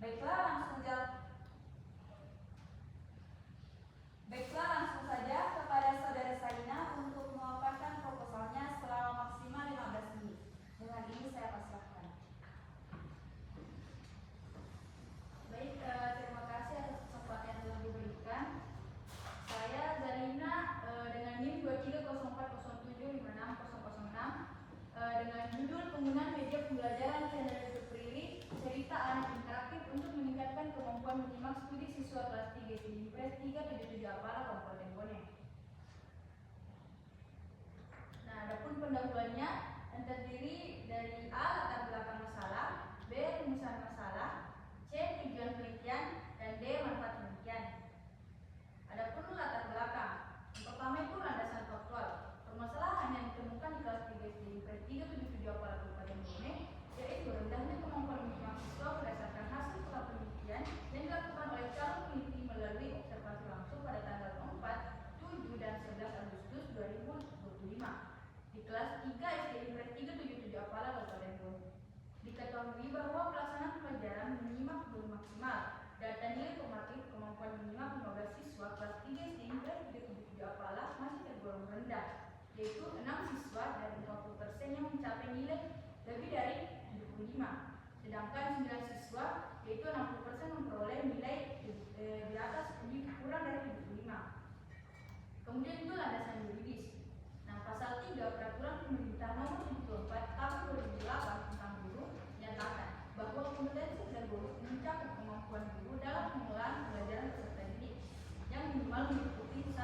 Baiklah, langsung saja kepada saudara Sarina untuk memaparkan proposalnya selama maksimal 15 menit. Dengan ini saya pasrahkan. Baik, terima kasih atas kesempatan yang telah diberikan. Saya Zarina dengan NIM 230407560006 dengan judul penggunaan media pembelajaran channel YouTube Riri, cerita anak interaktif untuk meningkatkan kemampuan menyimak studi siswa kelas 3 SD Impres 377 Apala Kabupaten Bone. Nah, adapun pendahuluannya yang terdiri dari A. Latar belakang masalah, B. Rumusan masalah, C. Tujuan penelitian, dan D. Manfaat penelitian. Adapun latar belakang, yang pertama itu landasan faktual. Permasalahan yang ditemukan di kelas 3 SD Impres 377 Apala Kabupaten Bone yaitu rendahnya kemampuan menyimak siswa berdasarkan hasil pola penelitian yang dilakukan oleh calon peneliti melalui observasi langsung pada tanggal 4, 7, dan 11 Agustus 2025 di kelas 3 SD Impres 377 Apala Kabupaten Bone. Diketahui bahwa pelaksanaan pelajaran menyimak belum maksimal. Data nilai formatif kemampuan menyimak 15 siswa kelas 3 SD Impres 377 Apala masih tergolong rendah, yaitu 6 siswa dari 50% yang mencapai nilai lebih dari 75, sedangkan 9 siswa yaitu 60% memperoleh nilai di atas kurang dari 75. Kemudian itu landasan yuridis. Nah, pasal 3 Peraturan Pemerintah Nomor 74 Tahun 2008 tentang guru menyatakan bahwa kompetensi dan guru mencakup kemampuan guru dalam pengelolaan pembelajaran peserta didik yang minimal meliputi 1.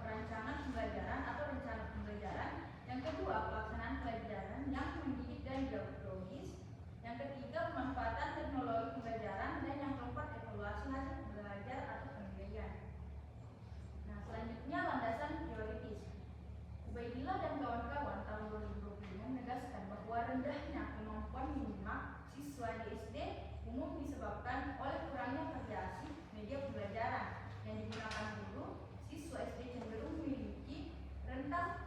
Perancangan pembelajaran atau rencana pembelajaran, yang kedua pelaksanaan pelajaran yang mendidik dan dialogis, yang ketiga pemanfaatan teknologi pembelajaran, dan yang keempat evaluasi hasil belajar atau penilaian. Nah, selanjutnya landasan teoritis. Ubaidillah dan kawan-kawan tahun 2020 menegaskan bahwa rendahnya kemampuan menyimak siswa di SD umum disebabkan oleh kurangnya variasi media pembelajaran yang digunakan guru. Siswa SD cenderung memiliki rentang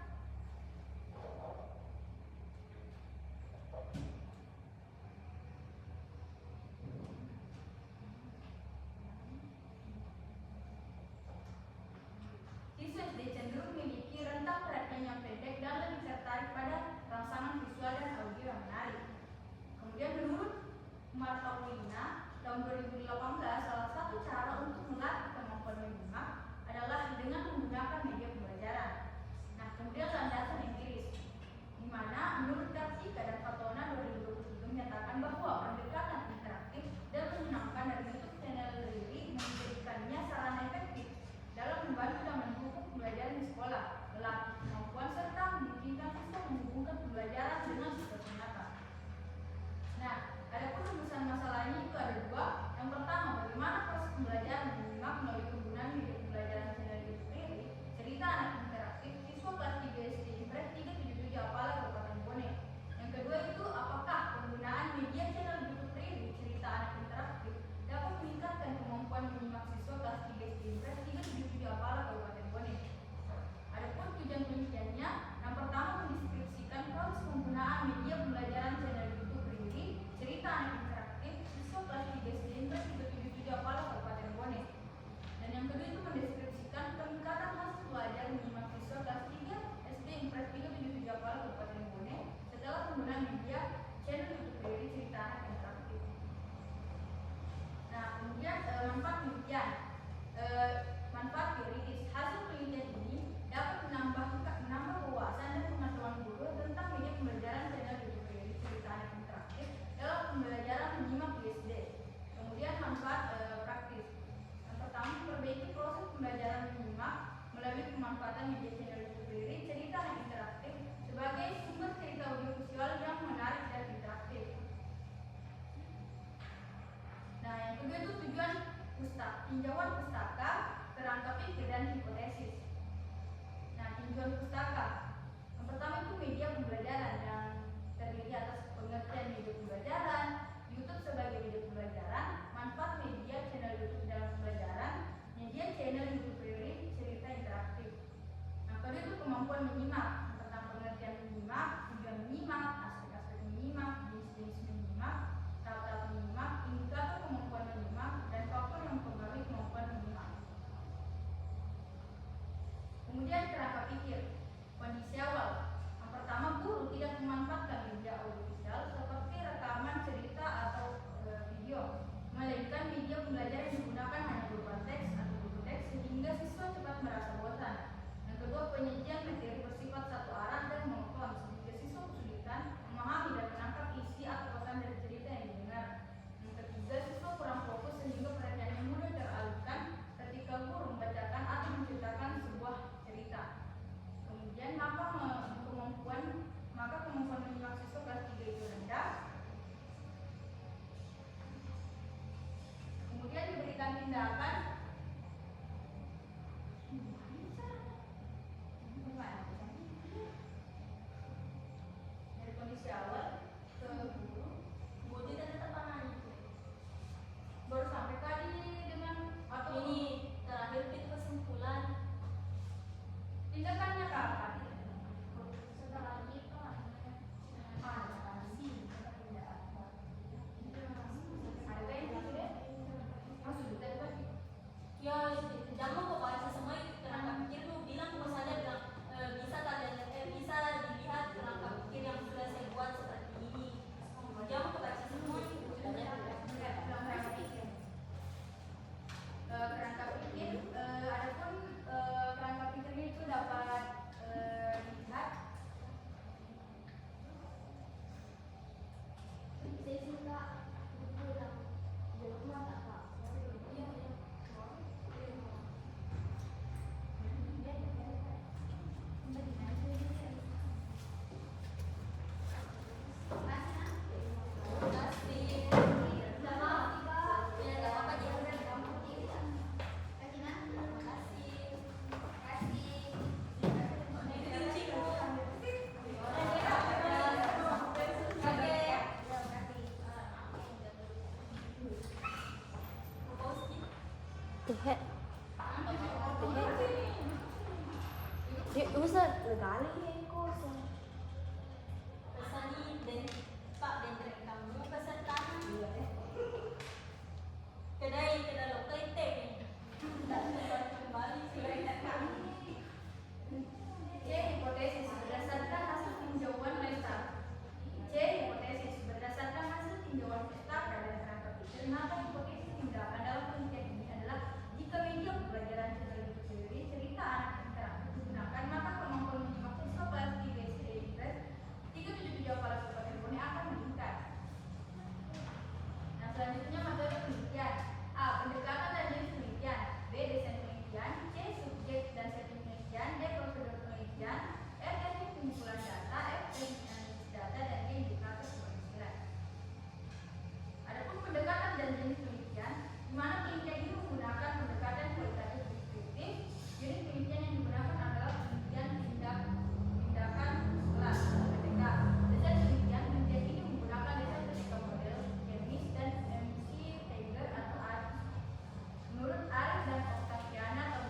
perhatian yang pendek dan lebih tertarik pada rangsangan visual dan audio yang menarik. Kemudian menurut Martawina tahun 2018, salah satu cara untuk melatih kemampuan menyimak adalah dengan menggunakan media pembelajaran. Nah, kemudian landasan empiris, di mana menurut Kartika dan Fatona 2023 menyatakan bahwa pendekatan interaktif dan menyenangkan dari YouTube channel Riri menjadikannya sarana efektif dalam membantu dan mendukung pembelajaran di sekolah, melatih kemampuan serta memungkinkan siswa menghubungkan pembelajaran dengan situasi nyata. Nah, adapun rumusan masalahnya itu ada dua. Yang pertama, bagaimana proses pembelajaran menyimak melalui penggunaan media pembelajaran channel YouTube Riri, cerita anak interaktif siswa kelas 3 SD Impres 377 Apala Kabupaten Bone. Yang kedua itu, apakah penggunaan media channel YouTube Riri, cerita anak interaktif dapat meningkatkan kemampuan menyimak siswa kelas 3 SD Impres 377 Apala Kabupaten Bone. Adapun tujuan penelitiannya, yang pertama mendeskripsikan proses Tehe. Tehe. Di usa legali ko sa. Pesani dan Pak dan kamu pesertaan. Kedai lokal teh. Dan kembali sudah kami. C. Hipotesis berdasarkan hasil tinjauan Lestar. C. Hipotesis berdasarkan hasil tinjauan Lestar pada kerangka pikir. Maka hipotesis tindakan dalam penelitian ini adalah jika media pembelajaran teori cerita anak interaktif digunakan, maka kemampuan menyimak siswa kelas 3 SD Inggris 377 pada super teleponnya akan meningkat. Nah, selanjutnya materi penelitian. A. Pendekatan dan jenis penelitian. B. Desain penelitian. C. Subjek dan setting penelitian. D. Prosedur penelitian. F. Teknik pengumpulan data. F. Teknik analisis data. Dan G. Indikator keberhasilan. Adapun pendekatan dan jenis penelitian, di mana penelitian ini menggunakan pendekatan kualitatif deskriptif. Jenis penelitian yang digunakan adalah penelitian tindakan kelas (PTK). Desain penelitian ini menggunakan desain ketika model kemis dan emisi Tiger atau ARIS. Menurut ARIS dan Octaviana tahun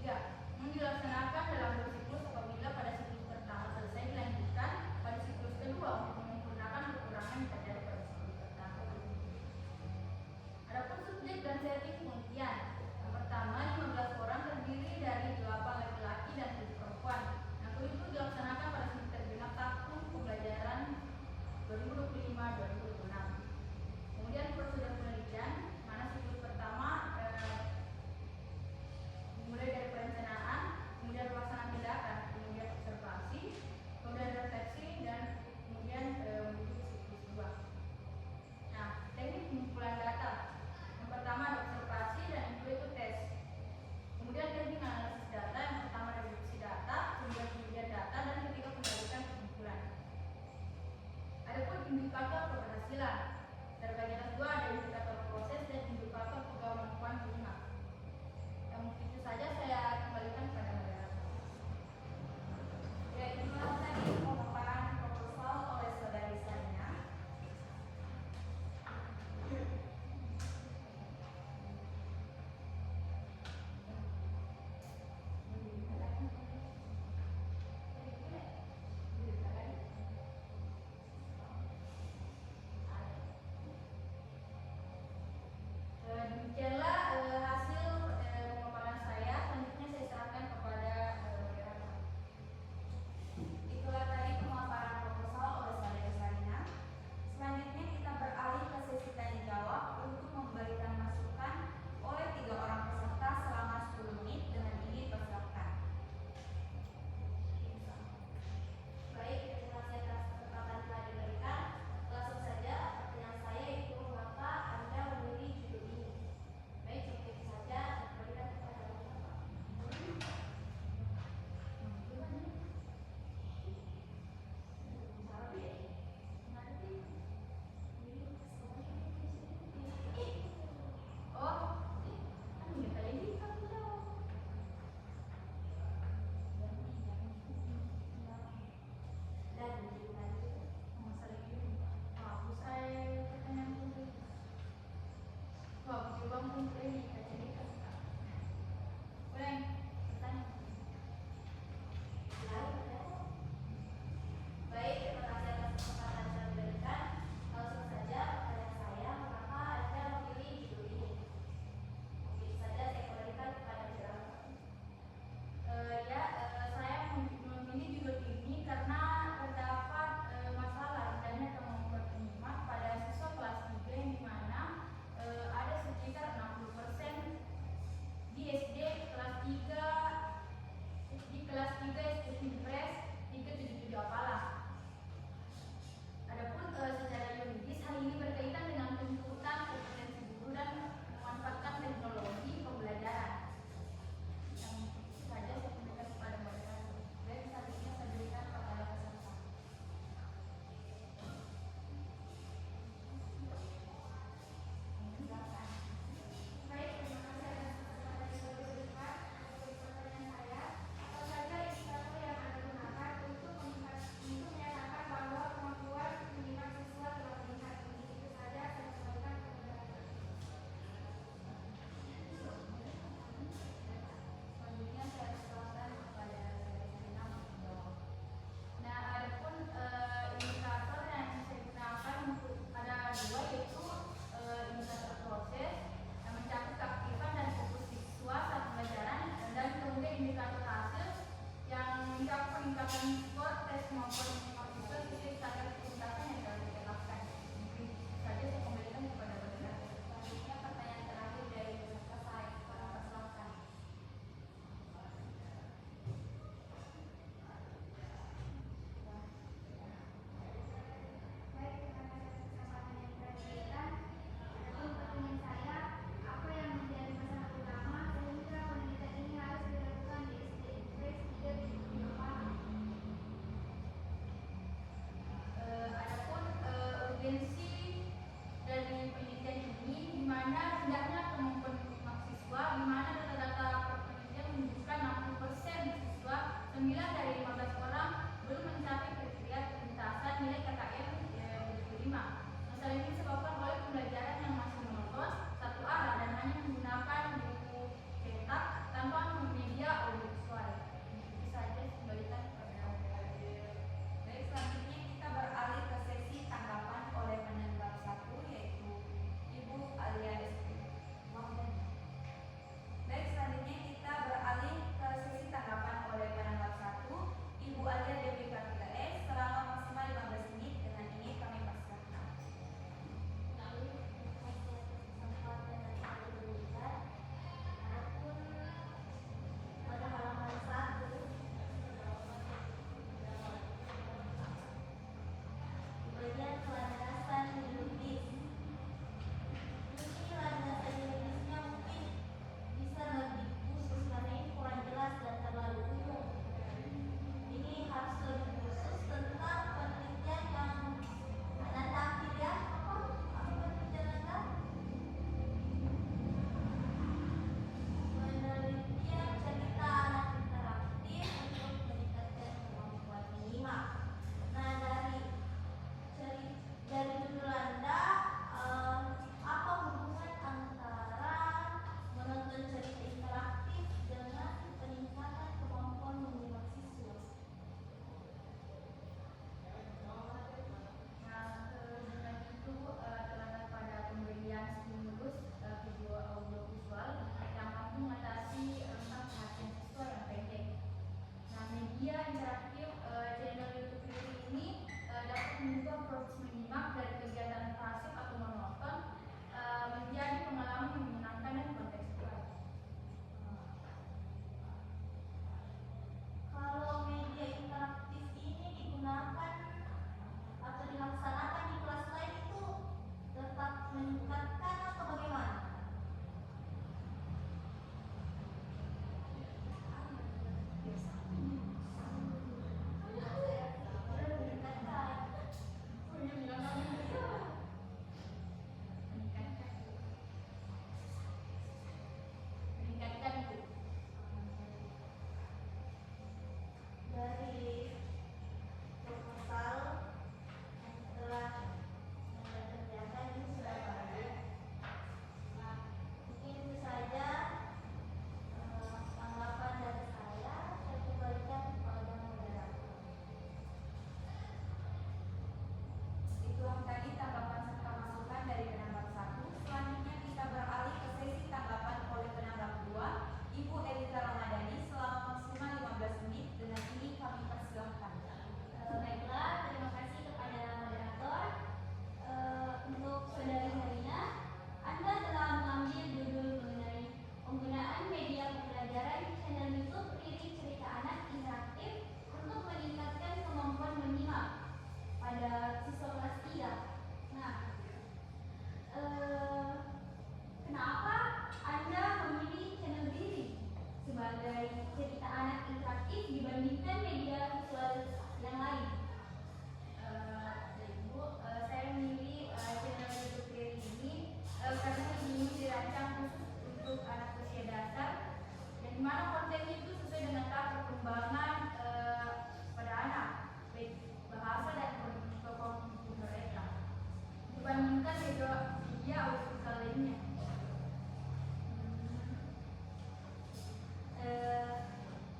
2003, yang dilaksanakan dalam siklus apabila pada siklus pertama selesai dilanjutkan pada siklus kedua untuk menyempurnakan kekurangan yang terjadi pada siklus pertama. Adapun subjek dan setting penelitian. Yang pertama, 15 orang terdiri dari 8 laki-laki dan 7 perempuan. Yang itu dilaksanakan pada semester genap tahun pembelajaran 2025-2026. Kemudian prosedur penelitian, mana siklus pertama mulai dari perencanaan, kemudian pelaksanaan tindakan, kemudian observasi, kemudian refleksi, dan kemudian menuju siklus 2. Nah, teknik pengumpulan data. Yang pertama ada observasi dan yang kedua itu tes. Kemudian teknik analisis data, yang pertama reduksi data, kemudian penelitian data, dan ketiga pembalikan kesimpulan. Adapun indikator keberhasilan, terbagi atas dua, ada indikator proses dan indikator kemampuan menyimak. Yang itu saja saya kembalikan kepada moderator. Ya, inilah tadi pemaparan proposal oleh saudari saya. Demikianlah hasil pemaparan saya. Selanjutnya esensi dari penelitian ini, di mana hendaknya kemampuan mahasiswa, di mana data-data penelitian menunjukkan 60% siswa 9 dari 15 orang belum mencapai kriteria penuntasan nilai KKM 2005. Masalah ini disebabkan oleh pembelajaran yang masih monoton, satu arah, dan hanya menggunakan buku cetak tanpa media audiovisual. Itu saja, kembalikan kepada Baik, selanjutnya kita beralih ke sesi tanggapan oleh penanggap satu, yaitu Ibu Alia Desti. Baik, selanjutnya kita beralih ke sesi tanggapan oleh penanggap satu, Ibu Alia Dewi Kartika S. selama maksimal 15 menit. Dengan ini kami persilahkan. Pada halaman 1 bagian landasan yuridis. Ini landasan yuridisnya mungkin bisa lebih khusus karena ini kurang jelas dan terlalu umum. Ini harus lebih khusus tentang penelitian yang Ananda akhir ya. Apa penelitian Anda? Penelitian cerita anak interaktif untuk meningkatkan kemampuan minimal. Nah, dari judul Anda, apa hubungan antara menonton cerita interaktif dengan peningkatan kemampuan minimal siswa? Nah, dengan itu terdapat pada pemberian stimulus video audiovisual yang mampu mengatasi rentang perhatian siswa yang pendek. Nah, media interaktif channel YouTube ini dapat mengubah proses menyimak dari kegiatan pasif atau monoton menjadi pengalaman yang menyenangkan dan kontekstual. Kalau media interaktif ini digunakan atau dilaksanakan di kelas lain itu tetap meningkatkan atau bagaimana? Meningkatkan itu. Dari proposal yang telah Anda kerjakan ini sudah baik. Nah, mungkin itu saja tanggapan dari saya kembalikan kepada moderator. Itulah tadi tanggapan serta masukan dari penanggap satu. Selanjutnya kita beralih ke sesi tanggapan oleh penanggap dua, Ibu Elita Ramadhani selama maksimal 15 menit. Dengan ini kami persilahkan. Baiklah, terima kasih kepada moderator. Untuk saudari Marina, Anda telah mengambil judul mengenai penggunaan media pembelajaran channel YouTube Riri Cerita Anak Interaktif untuk meningkatkan kemampuan menyimak pada siswa kelas 3. Nah, kenapa Anda memilih channel Riri sebagai cerita anak interaktif dibandingkan media visual yang lain? Ibu, saya memilih channel YouTube Riri ini karena ini dirancang khusus untuk anak usia dasar, dan di mana kontennya itu sesuai dengan tahap perkembangan pada anak, baik bahasa dan kognitif mereka, dibandingkan media audiovisual lainnya.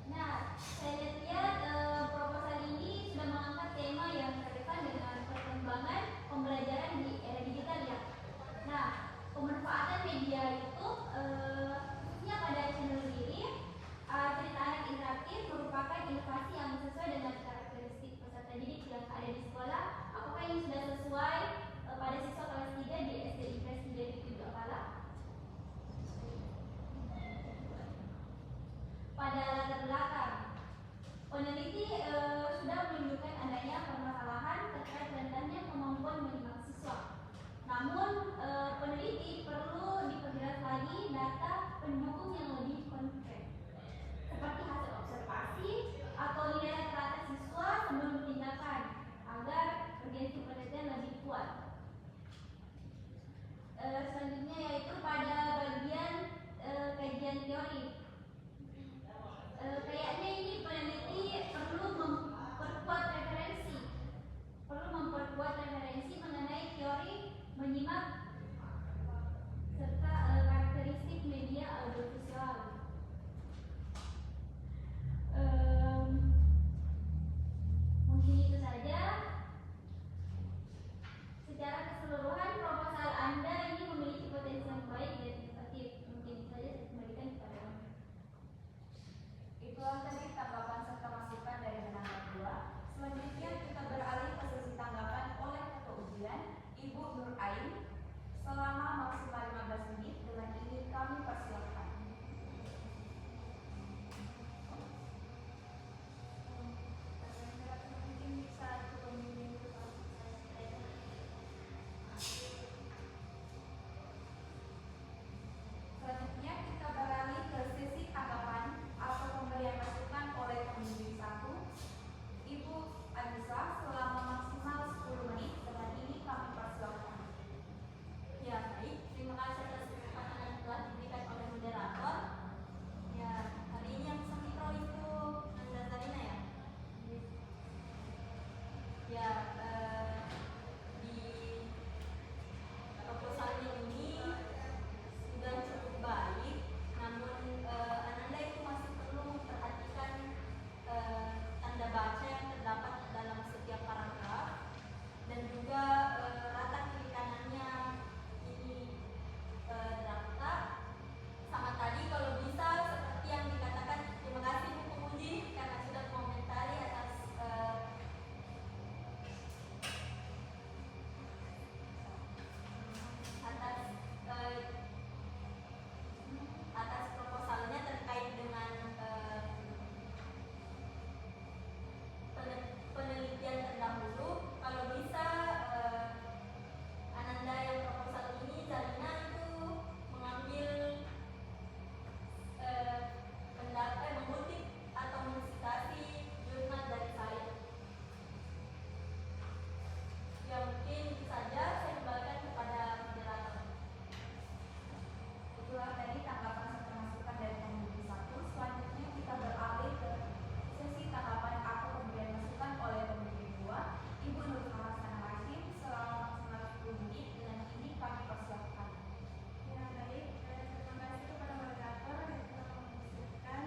Nah, saya lihat proposal ini sudah mengangkat tema yang relevan dengan perkembangan pembelajaran di era digital ya. Nah, pemanfaatan media itu khususnya pada channel Riri cerita anak interaktif merupakan inovasi yang sesuai dengan karakteristik peserta didik yang ada di sekolah. Apakah ini sudah sesuai pada siswa kelas 3 di SD IPS 3 Kala? Pada latar belakang, peneliti sudah menunjukkan adanya permasalahan terkait rendahnya kemampuan menyimak siswa. Namun, peneliti perlu diperjelas lagi data pendukung yang lebih konkret, seperti hasil observasi atau nilai rata-rata siswa sebelum tindakan, agar urgensi penelitian lebih kuat. Selanjutnya yaitu pada bagian kajian teori. Kayaknya ini peneliti perlu memperkuat referensi mengenai teori menyimak serta karakteristik media audiovisual. Mungkin itu saja. Secara keseluruhan proposal Anda ini memiliki potensi yang baik dan inovatif. Mungkin itu saja, saya kembalikan kepada Anda. Itulah tadi tanggapan serta masukan dari penanggap 2. Selanjutnya kita beralih ke sesi tanggapan oleh ketua ujian, Ibu Nur Ain, selama maksimal 15 menit. Dengan ini kami persilahkan. Mungkin bisa pembimbing Selanjutnya kita beralih ke sesi tanggapan atau pemberian masukan oleh pembimbing 1, Ibu Anissa, selama maksimal 10 menit. Dengan ini kami persilahkan. Ya, baik. Terima kasih atas kesempatan yang telah diberikan oleh moderator. Ya, hari ini yang bisa mikro itu Nanda Zarina ya. Ya, di proposalnya ini sudah cukup baik, namun Ananda itu masih perlu memperhatikan tanda baca yang terdapat dalam setiap paragraf dan juga rata kiri kanannya ini terdapat sama tadi. Kalau bisa seperti yang dikatakan, terima kasih Bu Penguji karena sudah mengomentari atas atas proposalnya terkait dengan penelitian terdahulu. Kalau bisa Ananda yang proposal ini, Zarina itu mengambil mengutip atau mensitasi jurnal dari saya. Ya, mungkin itu saja, saya kembalikan kepada moderator. Itulah tadi tanggapan serta masukan dari pembimbing 1. Selanjutnya kita beralih ke sesi tanggapan atau pemberian masukan oleh pembimbing 2, Ibu Nur Hasanah Hashim, selama maksimal 10 menit. Dengan ini kami persilahkan. Ya, baik. Terima kasih kepada moderator yang telah mengusulkan.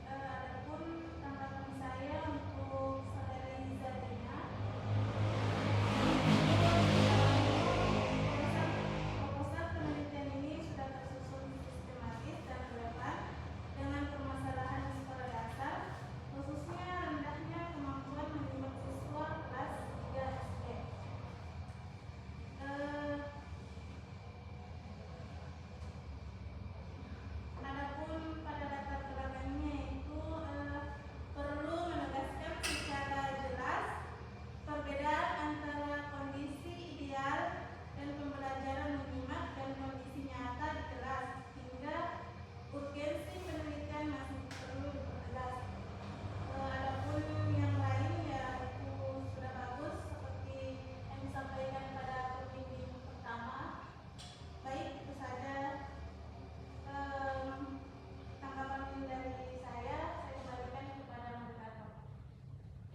Adapun tanggapan saya untuk saudari Zarina, proposal penelitian ini sudah tersusun sistematis dan relevan dengan permasalahan di sekolah dasar, khususnya rendahnya kemampuan menyimak siswa kelas 3 SD. Adapun pada latar belakangnya itu perlu menegaskan secara jelas perbedaan antara kondisi ideal dan pembelajaran menyimak dan kondisi nyata di kelas, hingga urgensi penelitian masih perlu dipertegas. Adapun yang lain ya itu sudah bagus seperti yang disampaikan pada pembimbing pertama. Baik, itu saja tanggapan dari saya kembalikan kepada moderator.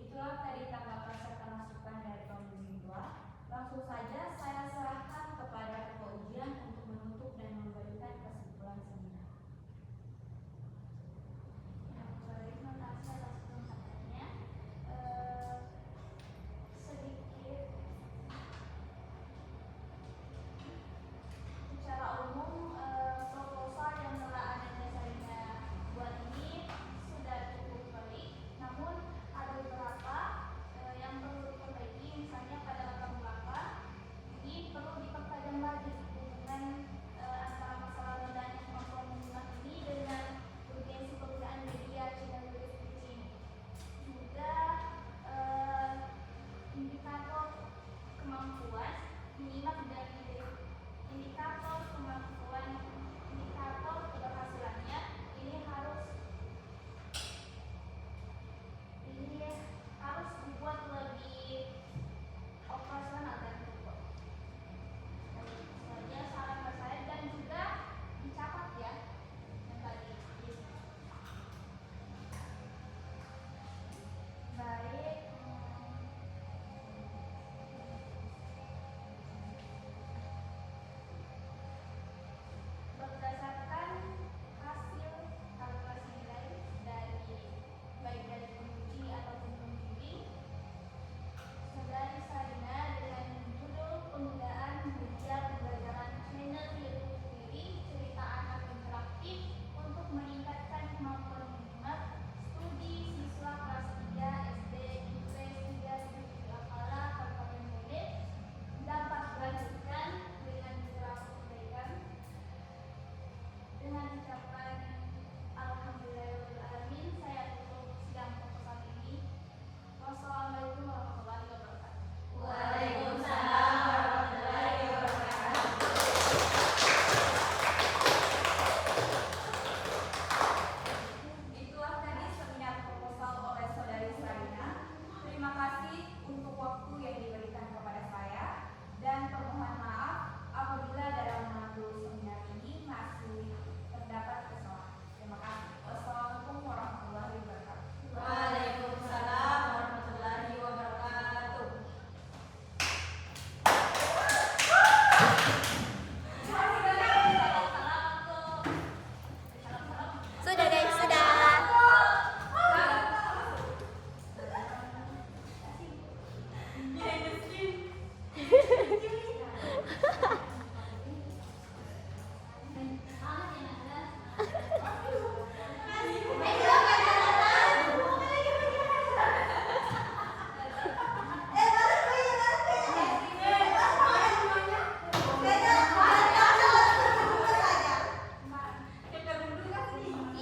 Itulah tadi tanggapan serta masukan dari pembimbing 2. Langsung saja saya serahkan kepada ketua ujian untuk menutup dan memberikan kesimpulan seminar. Ya, baik, terima kasih atas kesempatannya. Sedikit secara umum, proposal yang telah Ananda Zarina buat ini sudah cukup baik, namun ada beberapa yang perlu diperbaiki. Misalnya pada latar belakang ini perlu dipertajam lagi dengan antara masalah rendahnya kemampuan menyimak ini dengan urgensi penggunaan media channel ini. Juga indikator kemampuan menyimak dan indikator keberhasilannya ini harus